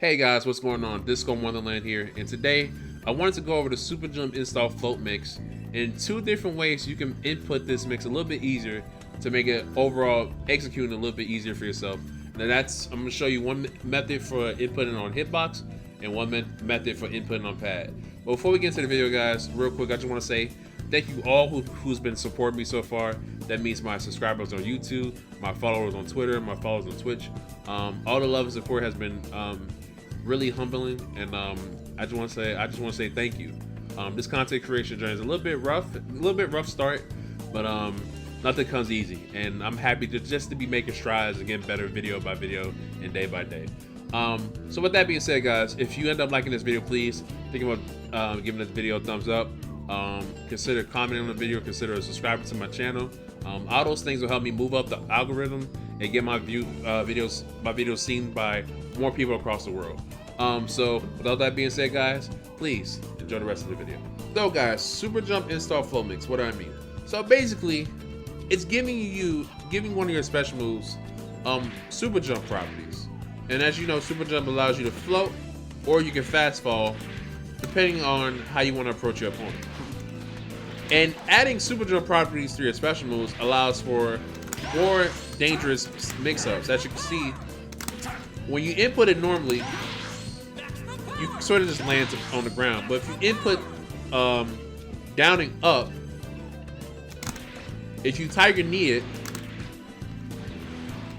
Hey guys, what's going on? Disco Wonderland here, and today I wanted to go over the Super Jump install float mix in two different ways you can input this mix a little bit easier to make it overall executing a little bit easier for yourself. And I'm going to show you one method for inputting on HitBox and one method for inputting on Pad. But before we get into the video, guys, real quick, I just want to say thank you all who's been supporting me so far. That means my subscribers on YouTube, my followers on Twitter, my followers on Twitch. All the love and support has been really humbling, and I just want to say thank you. This content creation journey is a little bit rough start, but nothing comes easy, and I'm happy just to be making strides and getting better video by video and day by day. So with that being said, guys, if you end up liking this video, please think about giving this video a thumbs up. Consider commenting on the video, consider subscribing to my channel. All those things will help me move up the algorithm and get my videos seen by more people across the world. So without that being said, guys, please enjoy the rest of the video. So guys, Super Jump install flow mix, what do I mean? So basically, it's giving one of your special moves Super Jump properties. And as you know, Super Jump allows you to float, or you can fast fall, depending on how you want to approach your opponent. And adding Super Jump properties to your special moves allows for more dangerous mix-ups. As you can see, when you input it normally, you sort of just land on the ground. But if you input downing up, if you tiger knee it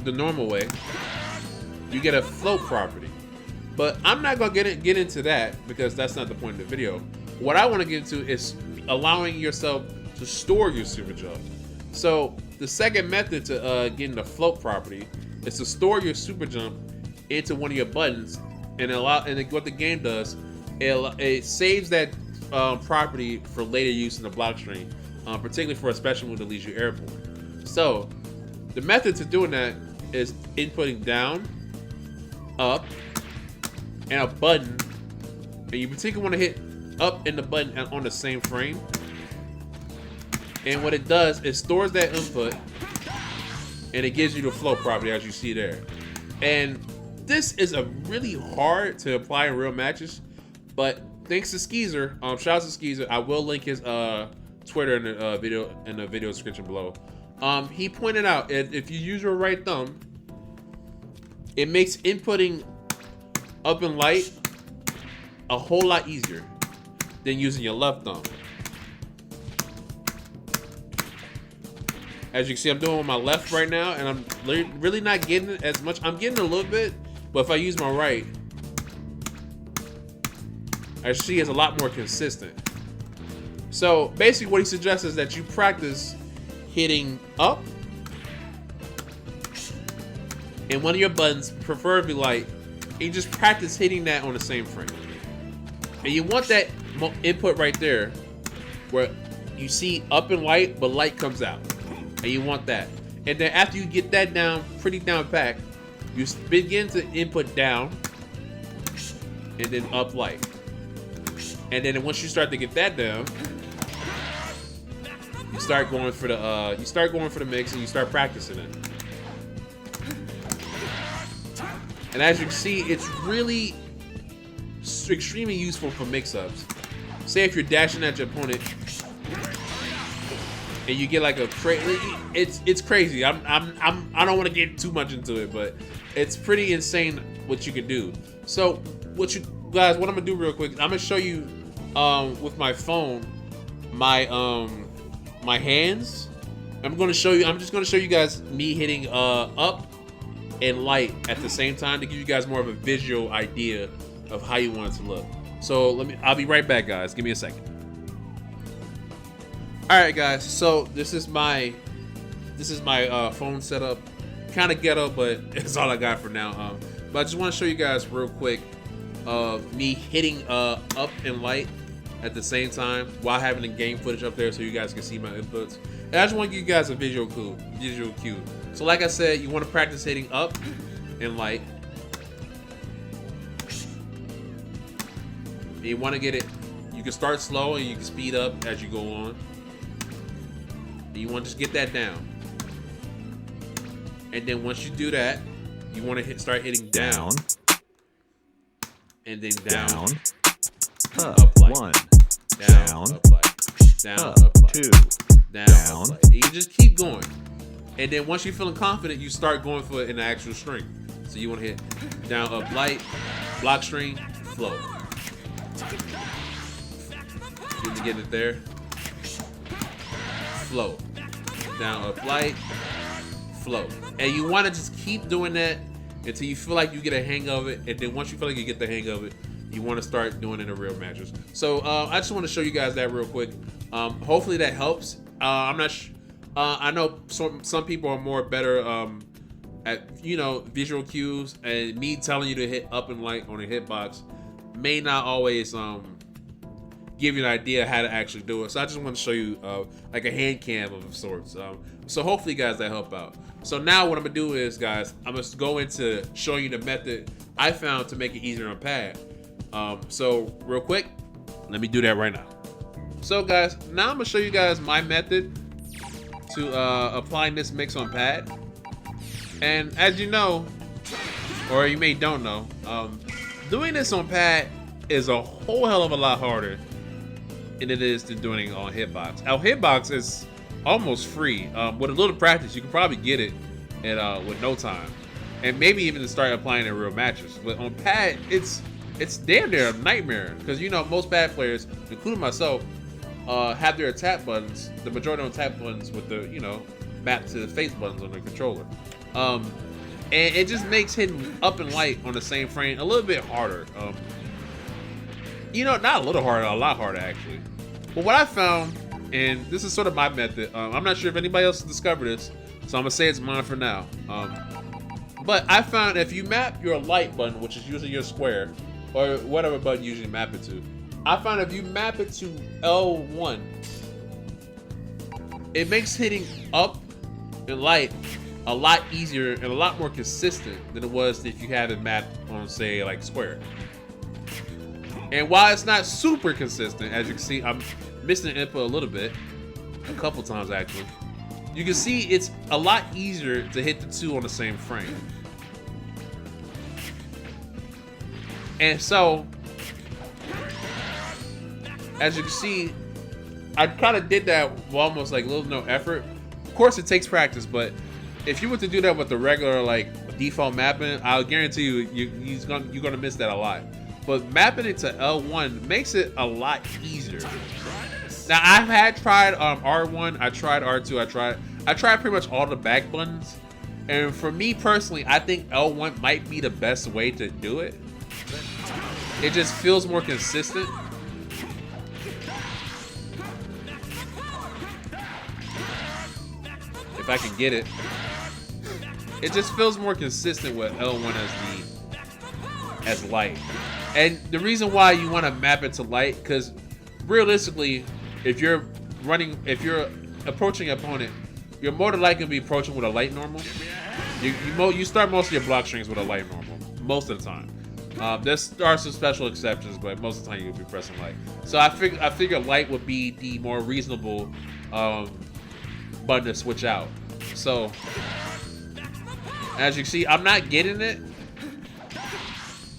the normal way, you get a float property. But I'm not gonna get into that because that's not the point of the video. What I want to get into is allowing yourself to store your Super Jump. So the second method to getting the float property is to store your Super Jump into one of your buttons, and what the game does, it saves that property for later use in the block string, particularly for a special move that leaves you airborne. So the method to doing that is inputting down, up, and a button, and you particularly want to hit up and the button on the same frame. And what it does is stores that input, and it gives you the float property as you see there. And this is a really hard to apply in real matches, but thanks to Skeezer, shout out to Skeezer. I will link his Twitter in the video description below. He pointed out if you use your right thumb, it makes inputting up and light a whole lot easier than using your left thumb. As you can see, I'm doing with my left right now, and I'm really not getting it as much. I'm getting a little bit, but if I use my right, as you see, it's a lot more consistent. So basically what he suggests is that you practice hitting up and one of your buttons, preferably light, and you just practice hitting that on the same frame. And you want that input right there where you see up and light, but light comes out. And you want that. And then after you get that down, pretty down packed, you begin to input down and then up light. And then once you start to get that down, you start going for the mix, and you start practicing it. And as you can see, it's really extremely useful for mix-ups. Say if you're dashing at your opponent and you get like a crazy, it's crazy. I don't want to get too much into it, but it's pretty insane what you can do. So what I'm gonna do real quick, I'm gonna show you with my phone my hands. I'm just gonna show you guys me hitting up and light at the same time to give you guys more of a visual idea of how you want it to look. So I'll be right back, guys. Give me a second. All right, guys. So this is my phone setup. Kind of ghetto, but it's all I got for now. But I just want to show you guys real quick me hitting up and light at the same time while having the game footage up there so you guys can see my inputs. And I just want to give you guys a visual cue. So like I said, you want to practice hitting up and light. And you want to get it, you can start slow and you can speed up as you go on. And you want to just get that down. And then once you do that, you want to start hitting down and then down, up light, 1, down, up light, down, up light, 2, down, down. up light. And you just keep going. And then once you're feeling confident, you start going for it in the actual string. So you want to hit down, up, light, block string, flow. You can get it there. Flow. Down, up, light, flow. And you want to just keep doing that until you feel like you get a hang of it. And then once you feel like you get the hang of it, you want to start doing it in real matches. So I just want to show you guys that real quick. Hopefully that helps. I'm not sure. I know some people are more better at, you know, visual cues, and me telling you to hit up and light on a hitbox may not always give you an idea how to actually do it. So I just want to show you like a hand cam of sorts. So hopefully, guys, that help out. So now what I'm gonna do is, guys, I'm gonna go into showing you the method I found to make it easier on pad. So real quick, let me do that right now. So guys, now I'm gonna show you guys my method to applying this mix on pad. And as you know, or you may don't know, doing this on pad is a whole hell of a lot harder than it is to doing it on hitbox. Our hitbox is almost free. With a little practice, you can probably get it with no time, and maybe even to start applying in real matches. But on pad, it's damn near a nightmare, because you know most pad players, including myself, have their attack buttons, the majority of attack buttons with the, you know, mapped to the face buttons on the controller. And it just makes hitting up and light on the same frame a little bit harder. You know, not a little harder, a lot harder actually. But what I found, and this is sort of my method, I'm not sure if anybody else has discovered this, so I'm gonna say it's mine for now. But I found if you map your light button, which is usually your square, or whatever button you usually map it to, I found if you map it to L1, it makes hitting up and light a lot easier and a lot more consistent than it was if you had it mapped on, say, like square. And while it's not super consistent, as you can see, I'm missing the input a little bit, a couple times actually. You can see it's a lot easier to hit the two on the same frame. And so, as you can see, I kind of did that with almost like little no effort. Of course, it takes practice, but if you were to do that with the regular like default mapping, I'll guarantee you're gonna miss that a lot. But mapping it to L1 makes it a lot easier. Now I've tried R1, I tried R2, I tried pretty much all the back buttons, and for me personally, I think L1 might be the best way to do it. It just feels more consistent. If I can get it. It just feels more consistent with L1 as light. And the reason why you want to map it to light, because realistically, if you're approaching an opponent, you're more than likely to be approaching with a light normal. You start most of your block strings with a light normal, most of the time. There are some special exceptions, but most of the time you'll be pressing light. So I figure light would be the more reasonable button to switch out. So as you can see, I'm not getting it,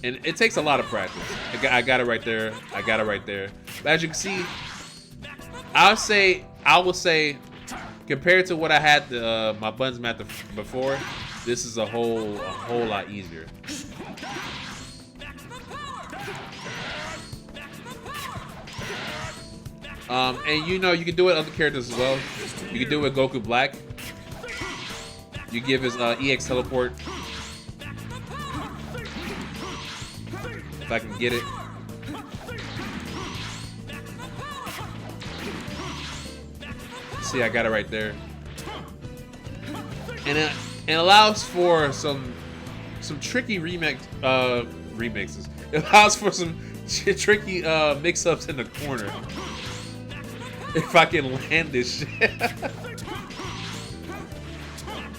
and it takes a lot of practice. I got it right there. I got it right there. But as you can see, I will say, compared to what I had my buttons mapped before, this is a whole lot easier. And you know, you can do it with other characters as well. You can do it with Goku Black. You give his EX teleport. If I can get it. See, I got it right there. And it allows for some tricky remixes. It allows for some tricky mix-ups in the corner. If I can land this shit.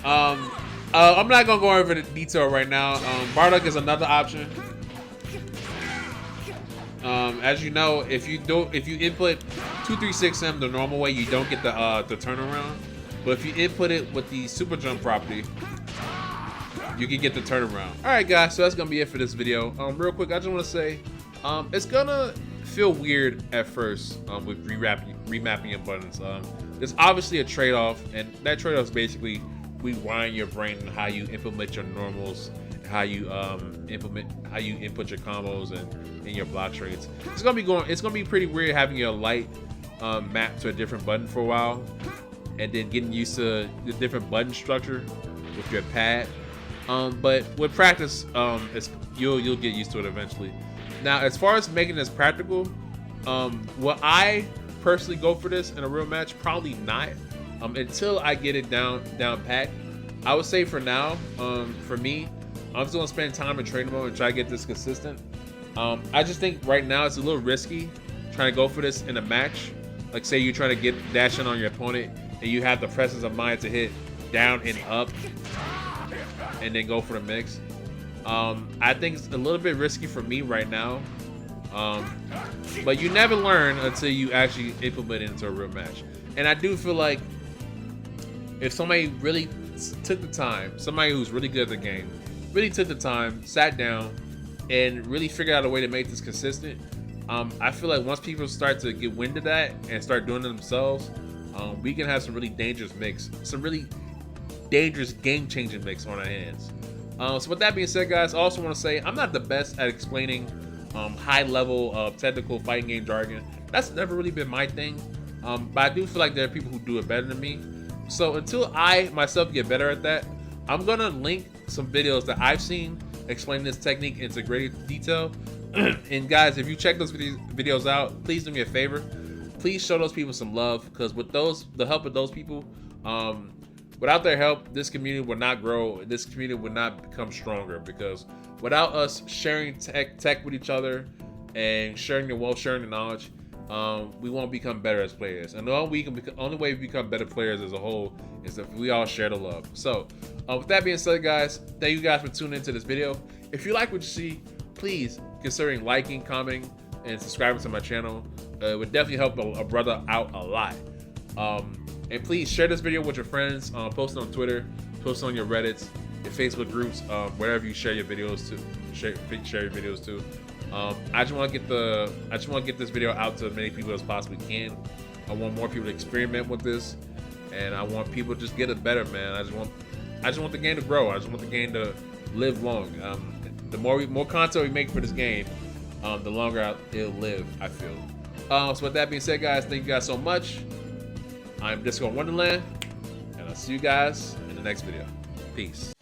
I'm not gonna go over the detail right now. Bardock is another option. As you know, if you input 236M the normal way, you don't get the turnaround. But if you input it with the super jump property, you can get the turnaround. All right, guys, so that's gonna be it for this video. Real quick, I just want to say, it's gonna feel weird at first with remapping your buttons. There's obviously a trade-off, and that trade-off is basically rewiring your brain and how you implement your normals, how you input your combos and your block trades. It's gonna be pretty weird having your light map to a different button for a while, and then getting used to the different button structure with your pad. But with practice, you'll get used to it eventually. Now, as far as making this practical, will I personally go for this in a real match? Probably not. Until I get it down pat. I would say for now, for me, I'm still gonna spend time in training mode and try to get this consistent. I just think right now it's a little risky trying to go for this in a match. Like, say you're trying to dash in on your opponent and you have the presence of mind to hit down and up and then go for the mix. I think it's a little bit risky for me right now. But you never learn until you actually implement it into a real match. And I do feel like if somebody really took the time, somebody who's really good at the game, really took the time, sat down, and really figured out a way to make this consistent, I feel like once people start to get wind of that and start doing it themselves, we can have some really dangerous mix, some really dangerous game-changing mix on our hands. So with that being said, guys, I also want to say I'm not the best at explaining high-level technical fighting game jargon. That's never really been my thing, but I do feel like there are people who do it better than me. So until I myself get better at that, I'm gonna link some videos that I've seen explaining this technique into great detail. And guys, if you check those videos out, please do me a favor. Please show those people some love, because with the help of those people, without their help, this community would not grow. This community would not become stronger, because without us sharing tech with each other and sharing the wealth, sharing the knowledge, we won't become better as players. And the only way we become better players as a whole is if we all share the love. So with that being said, guys, thank you guys for tuning into this video. If you like what you see, please consider liking, commenting, and subscribing to my channel. It would definitely help a brother out a lot. And please share this video with your friends. Post it on Twitter, post it on your Reddits, your Facebook groups, wherever you share your videos to. Share your videos to. I just want to get this video out to as many people as possibly can. I want more people to experiment with this, and I want people to just get it better, man. I just want the game to grow. I just want the game to live long. The more content we make for this game, the longer it'll live, I feel. So with that being said, guys, thank you guys so much. I'm Disco Wonderland, and I'll see you guys in the next video. Peace.